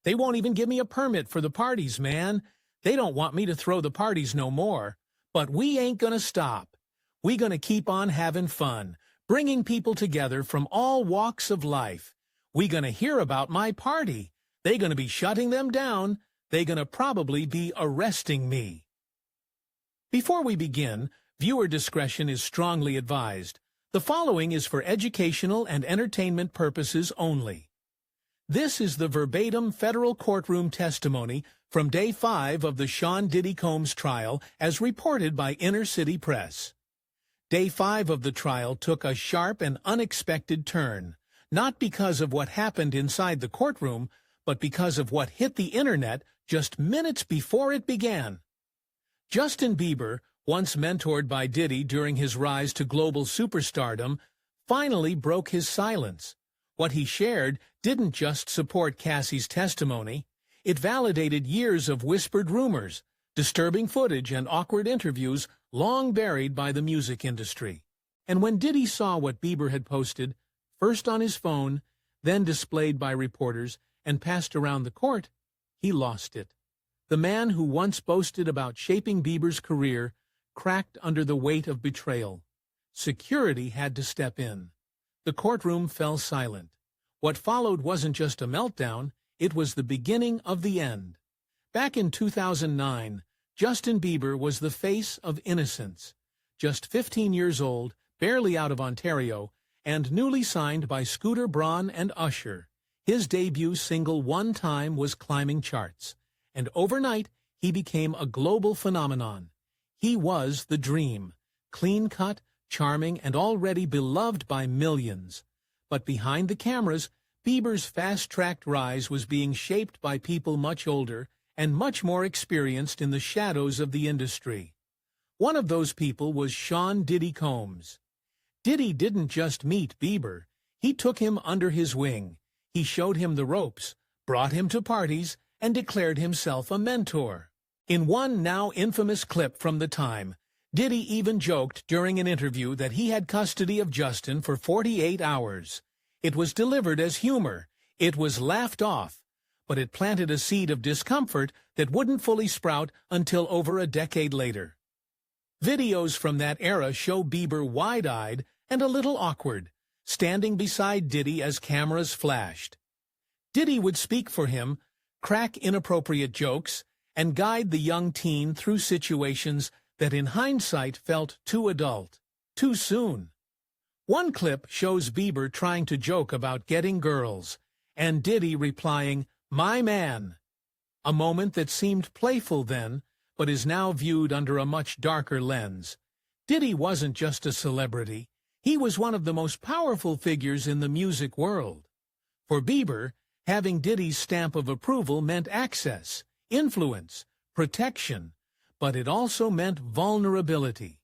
They won't even give me a permit for the parties, man. They don't want me to throw the parties no more. But we ain't gonna stop. We gonna keep on having fun, bringing people together from all walks of life. We gonna hear about my party. They gonna be shutting them down. They gonna probably be arresting me. Before we begin, viewer discretion is strongly advised. The following is for educational and entertainment purposes only. This is the verbatim federal courtroom testimony from Day 5 of the Sean Diddy Combs trial as reported by Inner City Press. Day 5 of the trial took a sharp and unexpected turn, not because of what happened inside the courtroom, but because of what hit the internet just minutes before it began. Justin Bieber, once mentored by Diddy during his rise to global superstardom, finally broke his silence. What he shared didn't just support Cassie's testimony, it validated years of whispered rumors, disturbing footage and awkward interviews long buried by the music industry. And when Diddy saw what Bieber had posted, first on his phone, then displayed by reporters, and passed around the court, he lost it. The man who once boasted about shaping Bieber's career cracked under the weight of betrayal. Security had to step in. The courtroom fell silent. What followed wasn't just a meltdown, it was the beginning of the end. Back in 2009, Justin Bieber was the face of innocence. Just 15 years old, barely out of Ontario, and newly signed by Scooter Braun and Usher. His debut single One Time was climbing charts, and overnight he became a global phenomenon. He was the dream, clean-cut, charming, and already beloved by millions. But behind the cameras, Bieber's fast-tracked rise was being shaped by people much older and much more experienced in the shadows of the industry. One of those people was Sean Diddy Combs. Diddy didn't just meet Bieber, he took him under his wing. He showed him the ropes, brought him to parties, and declared himself a mentor. In one now infamous clip from the time, Diddy even joked during an interview that he had custody of Justin for 48 hours. It was delivered as humor, it was laughed off, but it planted a seed of discomfort that wouldn't fully sprout until over a decade later. Videos from that era show Bieber wide-eyed and a little awkward, standing beside Diddy as cameras flashed. Diddy would speak for him, crack inappropriate jokes, and guide the young teen through situations that in hindsight felt too adult, too soon. One clip shows Bieber trying to joke about getting girls, and Diddy replying, "My man," a moment that seemed playful then, but is now viewed under a much darker lens. Diddy wasn't just a celebrity, he was one of the most powerful figures in the music world. For Bieber, having Diddy's stamp of approval meant access, influence, protection, but it also meant vulnerability.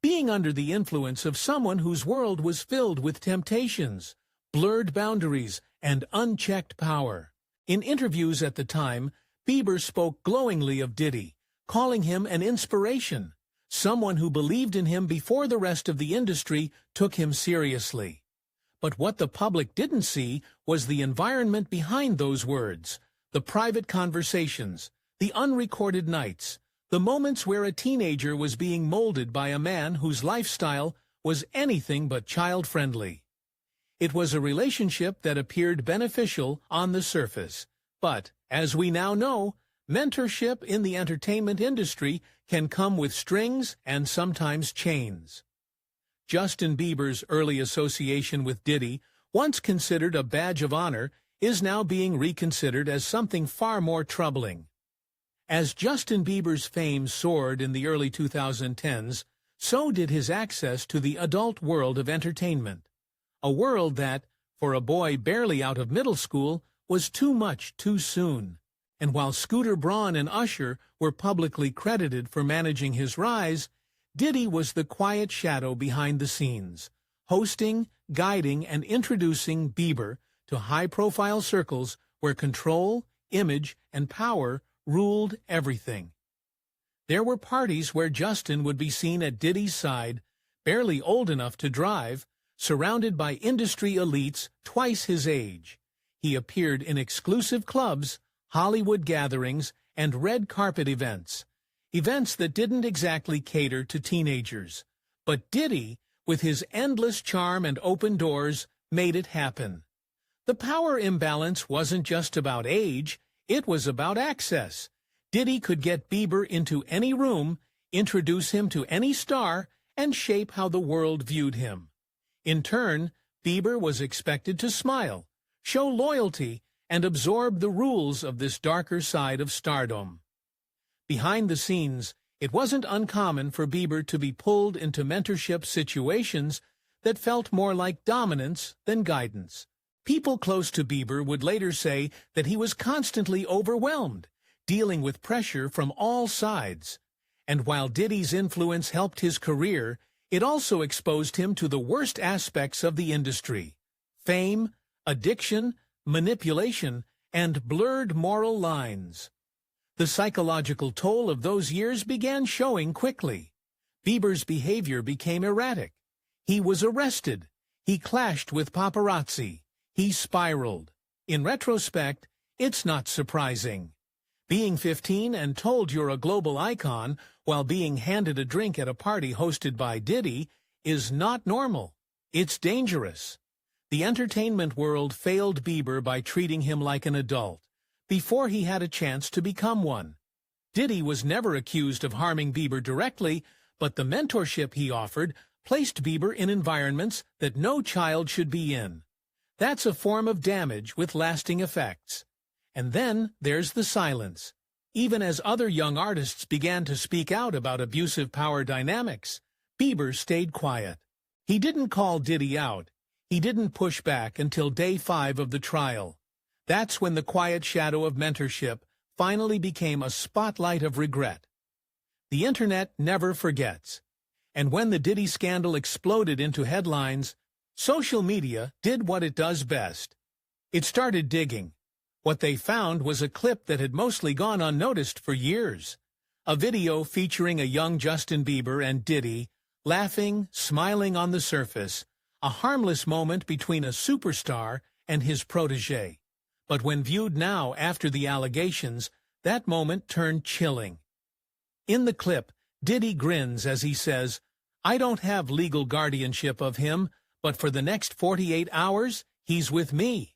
Being under the influence of someone whose world was filled with temptations, blurred boundaries, and unchecked power. In interviews at the time, Bieber spoke glowingly of Diddy, calling him an inspiration, someone who believed in him before the rest of the industry took him seriously. But what the public didn't see was the environment behind those words, the private conversations, the unrecorded nights, the moments where a teenager was being molded by a man whose lifestyle was anything but child-friendly. It was a relationship that appeared beneficial on the surface, but, as we now know, mentorship in the entertainment industry can come with strings and sometimes chains. Justin Bieber's early association with Diddy, once considered a badge of honor, is now being reconsidered as something far more troubling. As Justin Bieber's fame soared in the early 2010s, so did his access to the adult world of entertainment. A world that, for a boy barely out of middle school, was too much too soon. And while Scooter Braun and Usher were publicly credited for managing his rise, Diddy was the quiet shadow behind the scenes, hosting, guiding, and introducing Bieber to high-profile circles where control, image, and power ruled everything. There were parties where Justin would be seen at Diddy's side, barely old enough to drive, surrounded by industry elites twice his age. He appeared in exclusive clubs, Hollywood gatherings, and red carpet events. Events that didn't exactly cater to teenagers. But Diddy, with his endless charm and open doors, made it happen. The power imbalance wasn't just about age, it was about access. Diddy could get Bieber into any room, introduce him to any star, and shape how the world viewed him. In turn, Bieber was expected to smile, show loyalty, and absorb the rules of this darker side of stardom. Behind the scenes, it wasn't uncommon for Bieber to be pulled into mentorship situations that felt more like dominance than guidance. People close to Bieber would later say that he was constantly overwhelmed, dealing with pressure from all sides. And while Diddy's influence helped his career, it also exposed him to the worst aspects of the industry: fame, addiction, manipulation, and blurred moral lines. The psychological toll of those years began showing quickly. Bieber's behavior became erratic. He was arrested. He clashed with paparazzi. He spiraled. In retrospect, it's not surprising. Being 15 and told you're a global icon while being handed a drink at a party hosted by Diddy is not normal. It's dangerous. The entertainment world failed Bieber by treating him like an adult, before he had a chance to become one. Diddy was never accused of harming Bieber directly, but the mentorship he offered placed Bieber in environments that no child should be in. That's a form of damage with lasting effects. And then there's the silence. Even as other young artists began to speak out about abusive power dynamics, Bieber stayed quiet. He didn't call Diddy out. He didn't push back until day 5 of the trial. That's when the quiet shadow of mentorship finally became a spotlight of regret. The internet never forgets. And when the Diddy scandal exploded into headlines, social media did what it does best. It started digging. What they found was a clip that had mostly gone unnoticed for years. A video featuring a young Justin Bieber and Diddy, laughing, smiling on the surface, a harmless moment between a superstar and his protégé. But when viewed now after the allegations, that moment turned chilling. In the clip, Diddy grins as he says, "I don't have legal guardianship of him, but for the next 48 hours, he's with me."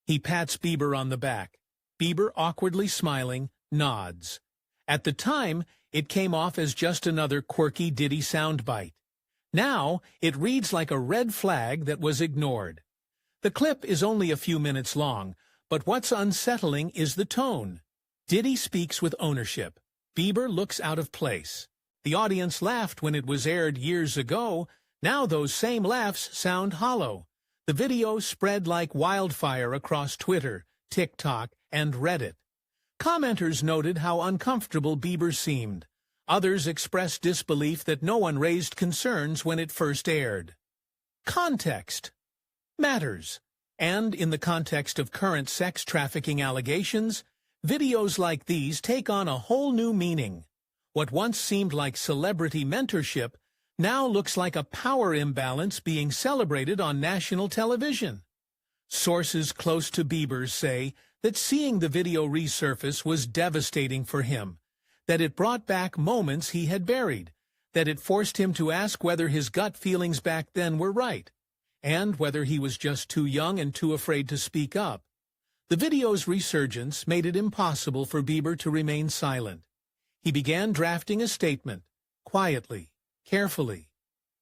He pats Bieber on the back. Bieber, awkwardly smiling, nods. At the time, it came off as just another quirky Diddy soundbite. Now, it reads like a red flag that was ignored. The clip is only a few minutes long, but what's unsettling is the tone. Diddy speaks with ownership. Bieber looks out of place. The audience laughed when it was aired years ago. Now those same laughs sound hollow. The video spread like wildfire across Twitter, TikTok, and Reddit. Commenters noted how uncomfortable Bieber seemed. Others expressed disbelief that no one raised concerns when it first aired. Context matters. And in the context of current sex trafficking allegations, videos like these take on a whole new meaning. What once seemed like celebrity mentorship now looks like a power imbalance being celebrated on national television. Sources close to Bieber say that seeing the video resurface was devastating for him, that it brought back moments he had buried, that it forced him to ask whether his gut feelings back then were right, and whether he was just too young and too afraid to speak up. The video's resurgence made it impossible for Bieber to remain silent. He began drafting a statement, quietly, carefully.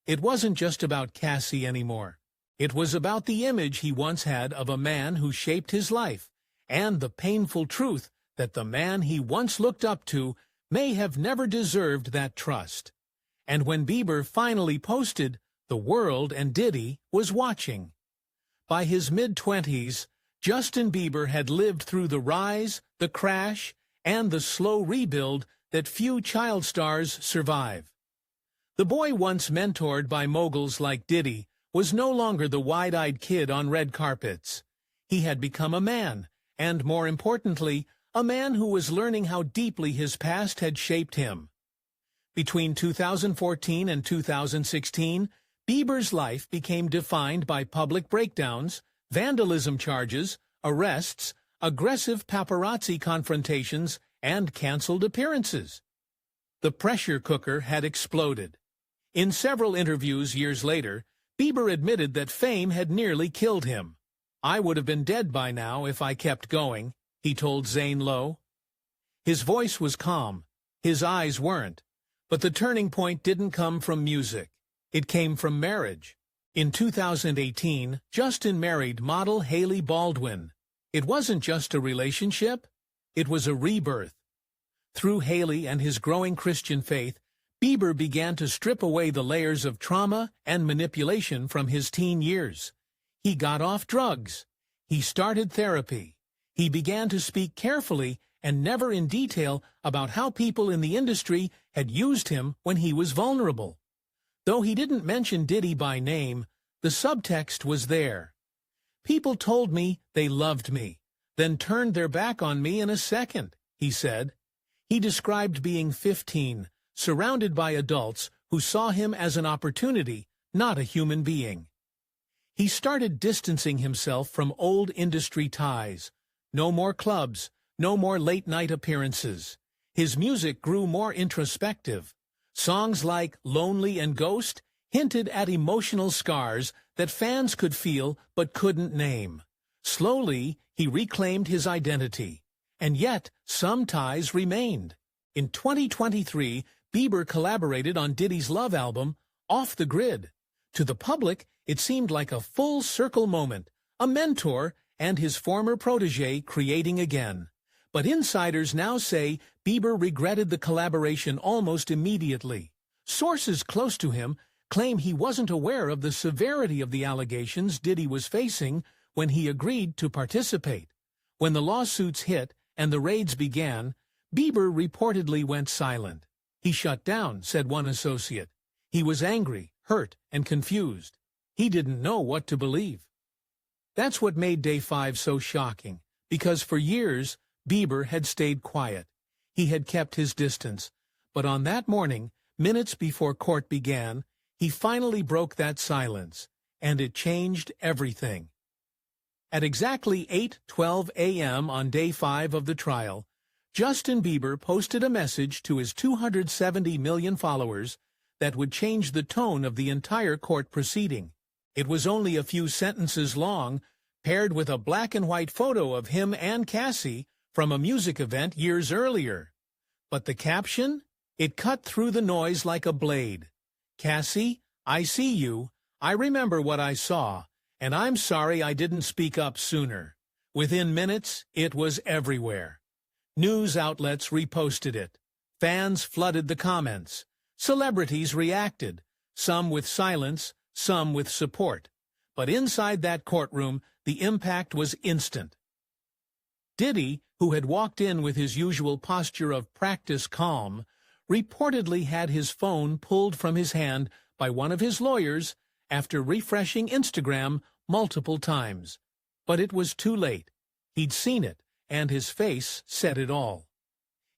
It wasn't just about Cassie anymore. It was about the image he once had of a man who shaped his life, and the painful truth that the man he once looked up to may have never deserved that trust. And when Bieber finally posted, the world and Diddy was watching. By his mid-20s, Justin Bieber had lived through the rise, the crash, and the slow rebuild that few child stars survive. The boy once mentored by moguls like Diddy was no longer the wide-eyed kid on red carpets. He had become a man, and more importantly, a man who was learning how deeply his past had shaped him. Between 2014 and 2016, Bieber's life became defined by public breakdowns, vandalism charges, arrests, aggressive paparazzi confrontations, and canceled appearances. The pressure cooker had exploded. In several interviews years later, Bieber admitted that fame had nearly killed him. "I would have been dead by now if I kept going," he told Zane Lowe. His voice was calm. His eyes weren't. But the turning point didn't come from music. It came from marriage. In 2018, Justin married model Hailey Baldwin. It wasn't just a relationship. It was a rebirth. Through Hailey and his growing Christian faith, Bieber began to strip away the layers of trauma and manipulation from his teen years. He got off drugs. He started therapy. He began to speak carefully and never in detail about how people in the industry had used him when he was vulnerable. Though he didn't mention Diddy by name, the subtext was there. "People told me they loved me, then turned their back on me in a second," he said. He described being 15, surrounded by adults who saw him as an opportunity, not a human being. He started distancing himself from old industry ties. No more clubs, no more late-night appearances. His music grew more introspective. Songs like Lonely and Ghost hinted at emotional scars that fans could feel but couldn't name. Slowly, he reclaimed his identity. And yet, some ties remained. In 2023, Bieber collaborated on Diddy's Love album, Off the Grid. To the public, it seemed like a full circle moment, a mentor and his former protege creating again. But insiders now say Bieber regretted the collaboration almost immediately. Sources close to him claim he wasn't aware of the severity of the allegations Diddy was facing when he agreed to participate. When the lawsuits hit and the raids began, Bieber reportedly went silent. "He shut down," said one associate. "He was angry, hurt, and confused. He didn't know what to believe." That's what made Day 5 so shocking, because for years, Bieber had stayed quiet. He had kept his distance. But on that morning, minutes before court began, he finally broke that silence, and it changed everything. At exactly 8:12 a.m. on Day 5 of the trial, Justin Bieber posted a message to his 270 million followers that would change the tone of the entire court proceeding. It was only a few sentences long, paired with a black-and-white photo of him and Cassie from a music event years earlier. But the caption? It cut through the noise like a blade. "Cassie, I see you. I remember what I saw, and I'm sorry I didn't speak up sooner." Within minutes, it was everywhere. News outlets reposted it. Fans flooded the comments. Celebrities reacted, some with silence, some with support. But inside that courtroom, the impact was instant. Diddy, who had walked in with his usual posture of practice calm, reportedly had his phone pulled from his hand by one of his lawyers after refreshing Instagram multiple times. But it was too late. He'd seen it, and his face said it all.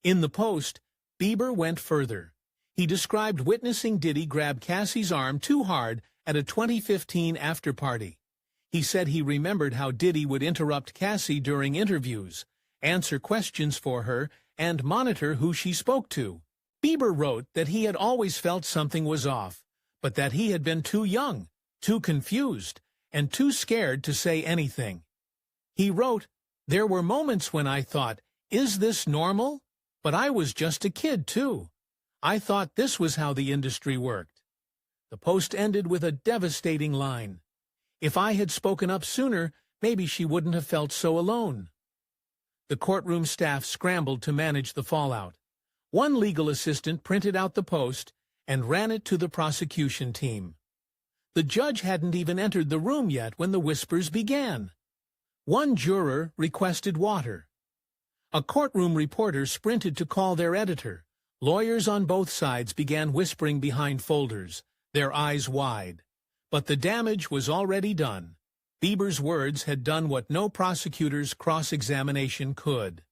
In the post, Bieber went further. He described witnessing Diddy grab Cassie's arm too hard at a 2015 after-party. He said he remembered how Diddy would interrupt Cassie during interviews, answer questions for her, and monitor who she spoke to. Bieber wrote that he had always felt something was off, but that he had been too young, too confused, and too scared to say anything. He wrote, "There were moments when I thought, is this normal? But I was just a kid, too. I thought this was how the industry worked." The post ended with a devastating line. "If I had spoken up sooner, maybe she wouldn't have felt so alone." The courtroom staff scrambled to manage the fallout. One legal assistant printed out the post and ran it to the prosecution team. The judge hadn't even entered the room yet when the whispers began. One juror requested water. A courtroom reporter sprinted to call their editor. Lawyers on both sides began whispering behind folders, their eyes wide. But the damage was already done. Bieber's words had done what no prosecutor's cross-examination could.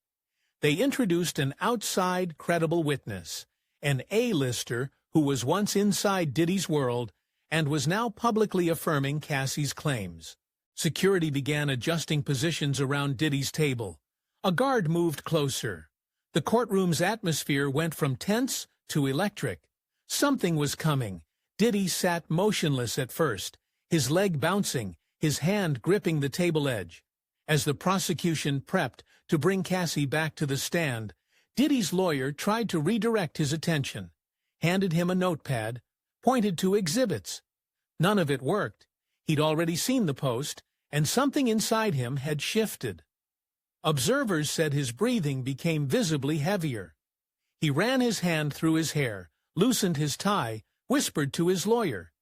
They introduced an outside, credible witness, an A-lister who was once inside Diddy's world and was now publicly affirming Cassie's claims. Security began adjusting positions around Diddy's table. A guard moved closer. The courtroom's atmosphere went from tense to electric. Something was coming. Diddy sat motionless at first, his leg bouncing, his hand gripping the table edge. As the prosecution prepped to bring Cassie back to the stand, Diddy's lawyer tried to redirect his attention, handed him a notepad, pointed to exhibits. None of it worked. He'd already seen the post, and something inside him had shifted. Observers said his breathing became visibly heavier. He ran his hand through his hair, loosened his tie, whispered to his lawyer.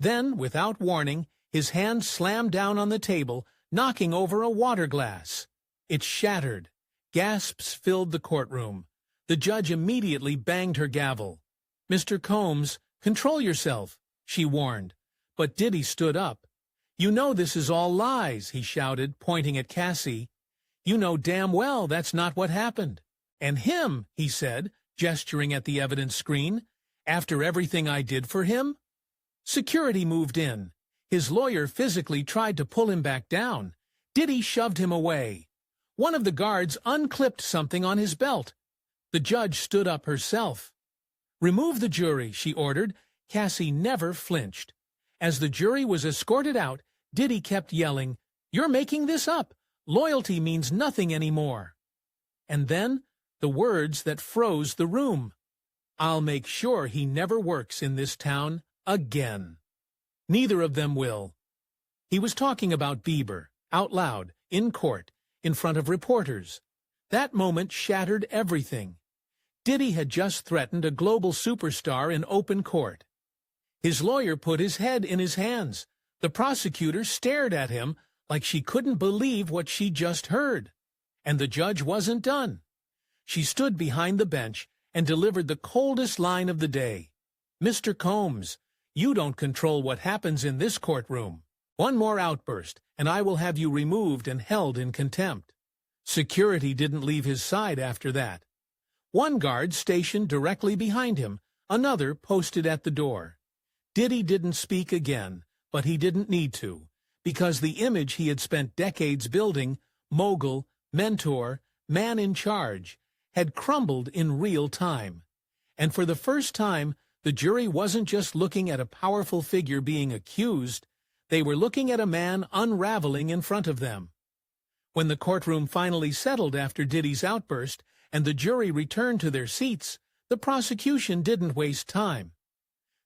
Then, without warning, his hand slammed down on the table, knocking over a water glass. It shattered. Gasps filled the courtroom. The judge immediately banged her gavel. "Mr. Combs, control yourself," she warned. But Diddy stood up. "You know this is all lies," he shouted, pointing at Cassie. "You know damn well that's not what happened." "And him," he said, gesturing at the evidence screen, "after everything I did for him?" Security moved in. His lawyer physically tried to pull him back down. Diddy shoved him away. One of the guards unclipped something on his belt. The judge stood up herself. "Remove the jury," she ordered. Cassie never flinched. As the jury was escorted out, Diddy kept yelling, "You're making this up. Loyalty means nothing anymore." And then, the words that froze the room. "I'll make sure he never works in this town again." Neither of them will. He was talking about Bieber, out loud, in court, in front of reporters. That moment shattered everything. Diddy had just threatened a global superstar in open court. His lawyer put his head in his hands. The prosecutor stared at him like she couldn't believe what she just heard. And the judge wasn't done. She stood behind the bench and delivered the coldest line of the day. "Mr. Combs, you don't control what happens in this courtroom. One more outburst, and I will have you removed and held in contempt." Security didn't leave his side after that. One guard stationed directly behind him, another posted at the door. Diddy didn't speak again, but he didn't need to, because the image he had spent decades building, mogul, mentor, man in charge, had crumbled in real time. And for the first time, the jury wasn't just looking at a powerful figure being accused, they were looking at a man unraveling in front of them. When the courtroom finally settled after Diddy's outburst and the jury returned to their seats, the prosecution didn't waste time.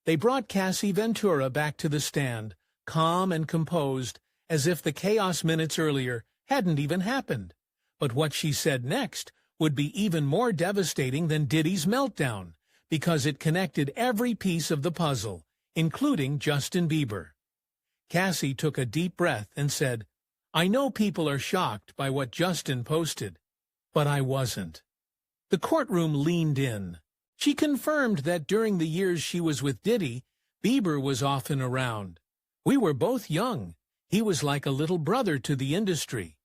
They brought Cassie Ventura back to the stand, calm and composed, as if the chaos minutes earlier hadn't even happened. But what she said next would be even more devastating than Diddy's meltdown, because it connected every piece of the puzzle, including Justin Bieber. Cassie took a deep breath and said, "I know people are shocked by what Justin posted, but I wasn't." The courtroom leaned in. She confirmed that during the years she was with Diddy, Bieber was often around. "We were both young. He was like a little brother to the industry.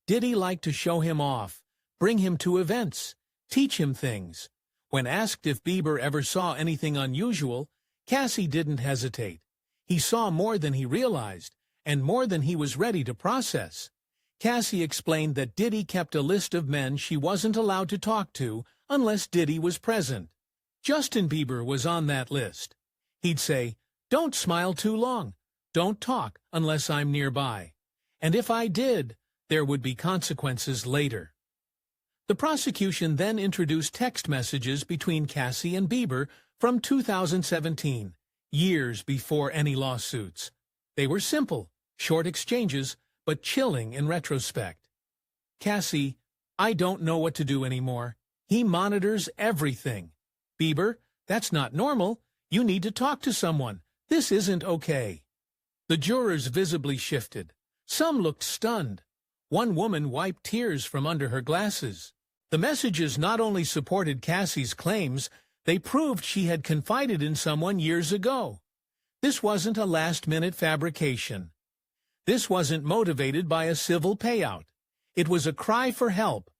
Diddy liked to show him off, bring him to events, teach him things." When asked if Bieber ever saw anything unusual, Cassie didn't hesitate. He saw more than he realized, and more than he was ready to process. Cassie explained that Diddy kept a list of men she wasn't allowed to talk to unless Diddy was present. Justin Bieber was on that list. He'd say, "Don't smile too long. Don't talk unless I'm nearby. And if I did, there would be consequences later." The prosecution then introduced text messages between Cassie and Bieber from 2017, years before any lawsuits. They were simple, short exchanges, but chilling in retrospect. "Cassie, I don't know what to do anymore. He monitors everything. Bieber, that's not normal. You need to talk to someone. This isn't okay." The jurors visibly shifted. Some looked stunned. One woman wiped tears from under her glasses. The messages not only supported Cassie's claims, they proved she had confided in someone years ago. This wasn't a last-minute fabrication. This wasn't motivated by a civil payout. It was a cry for help.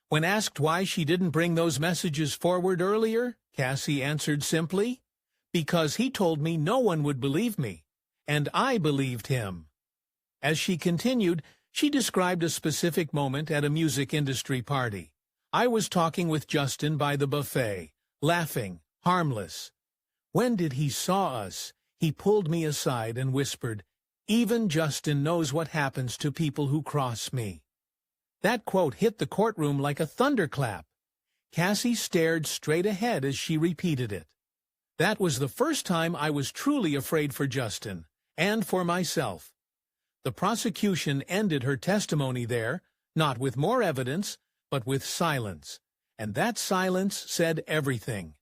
When asked why she didn't bring those messages forward earlier, Cassie answered simply, "Because he told me no one would believe me, and I believed him." As she continued, she described a specific moment at a music industry party. "I was talking with Justin by the buffet, laughing, harmless. When did he saw us, he pulled me aside and whispered, 'Even Justin knows what happens to people who cross me.'" That quote hit the courtroom like a thunderclap. Cassie stared straight ahead as she repeated it. "That was the first time I was truly afraid for Justin, and for myself." The prosecution ended her testimony there, not with more evidence, but with silence. And that silence said everything.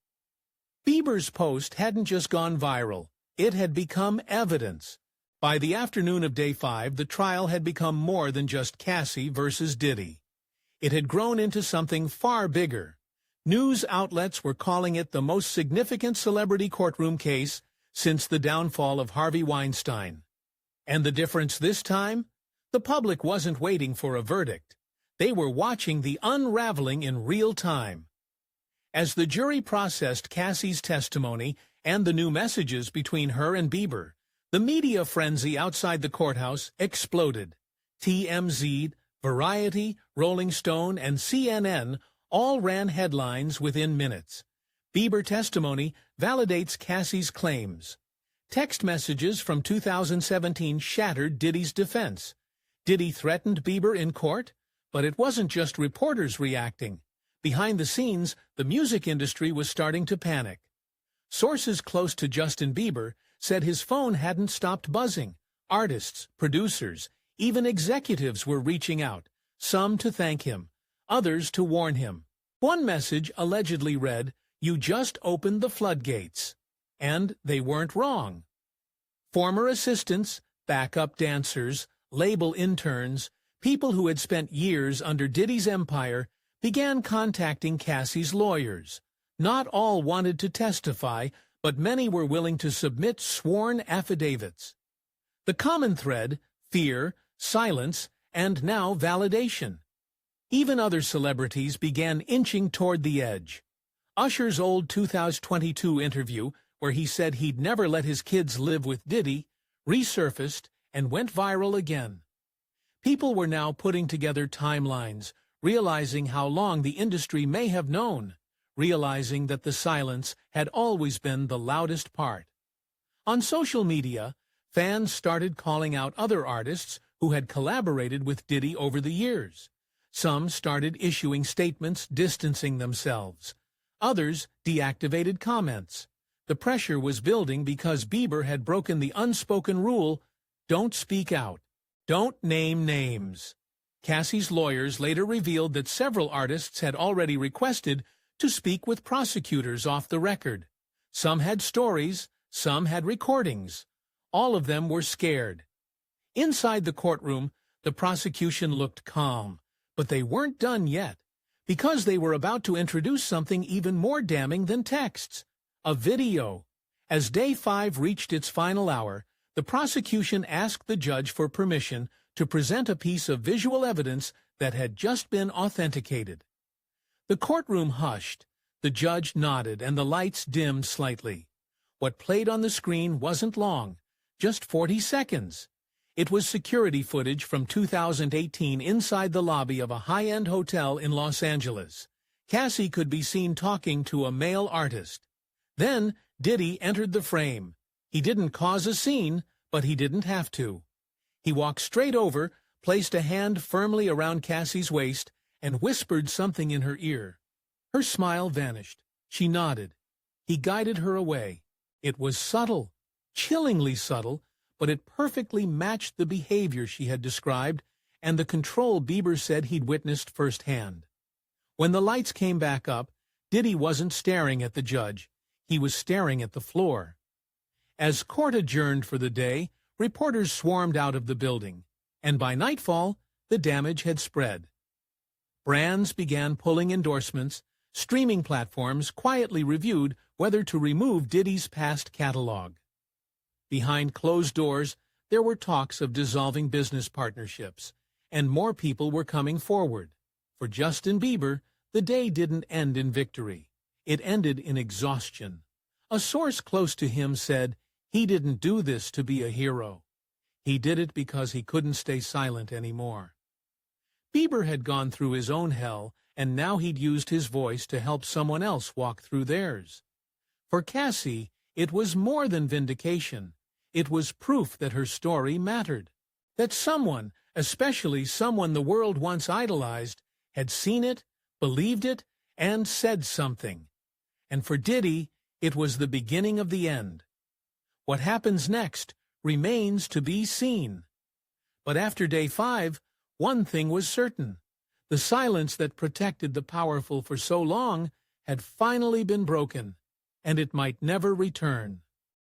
Bieber's post hadn't just gone viral, it had become evidence. By the afternoon of Day 5, the trial had become more than just Cassie versus Diddy. It had grown into something far bigger. News outlets were calling it the most significant celebrity courtroom case since the downfall of Harvey Weinstein. And the difference this time? The public wasn't waiting for a verdict. They were watching the unraveling in real time. As the jury processed Cassie's testimony and the new messages between her and Bieber, the media frenzy outside the courthouse exploded. TMZ, Variety, Rolling Stone, and CNN all ran headlines within minutes. Bieber testimony validates Cassie's claims. Text messages from 2017 shattered Diddy's defense. Diddy threatened Bieber in court, but it wasn't just reporters reacting. Behind the scenes, the music industry was starting to panic. Sources close to Justin Bieber said his phone hadn't stopped buzzing. Artists, producers, even executives were reaching out, some to thank him, others to warn him. One message allegedly read, "You just opened the floodgates." And they weren't wrong. Former assistants, backup dancers, label interns, people who had spent years under Diddy's empire began contacting Cassie's lawyers. Not all wanted to testify, but many were willing to submit sworn affidavits. The common thread, fear, silence, and now validation. Even other celebrities began inching toward the edge. Usher's old 2022 interview, where he said he'd never let his kids live with Diddy, resurfaced and went viral again. People were now putting together timelines, realizing how long the industry may have known, realizing that the silence had always been the loudest part. On social media, fans started calling out other artists who had collaborated with Diddy over the years. Some started issuing statements distancing themselves. Others deactivated comments. The pressure was building because Bieber had broken the unspoken rule, don't speak out, don't name names. Cassie's lawyers later revealed that several artists had already requested to speak with prosecutors off the record. Some had stories, some had recordings. All of them were scared. Inside the courtroom, the prosecution looked calm, but they weren't done yet, because they were about to introduce something even more damning than texts. A video. As Day 5 reached its final hour, the prosecution asked the judge for permission to present a piece of visual evidence that had just been authenticated. The courtroom hushed, the judge nodded, and the lights dimmed slightly. What played on the screen wasn't long, just 40 seconds. It was security footage from 2018 inside the lobby of a high-end hotel in Los Angeles. Cassie could be seen talking to a male artist. Then Diddy entered the frame. He didn't cause a scene, but he didn't have to. He walked straight over, placed a hand firmly around Cassie's waist, and whispered something in her ear. Her smile vanished. She nodded. He guided her away. It was subtle, chillingly subtle, but it perfectly matched the behavior she had described and the control Bieber said he'd witnessed firsthand. When the lights came back up, Diddy wasn't staring at the judge. He was staring at the floor. As court adjourned for the day, reporters swarmed out of the building, and by nightfall, the damage had spread. Brands began pulling endorsements. Streaming platforms quietly reviewed whether to remove Diddy's past catalog. Behind closed doors, there were talks of dissolving business partnerships, and more people were coming forward. For Justin Bieber, the day didn't end in victory. It ended in exhaustion. A source close to him said, he didn't do this to be a hero. He did it because he couldn't stay silent anymore. Bieber had gone through his own hell, and now he'd used his voice to help someone else walk through theirs. For Cassie, it was more than vindication. It was proof that her story mattered. That someone, especially someone the world once idolized, had seen it, believed it, and said something. And for Diddy, it was the beginning of the end. What happens next remains to be seen. But after day 5, one thing was certain. The silence that protected the powerful for so long had finally been broken, and it might never return.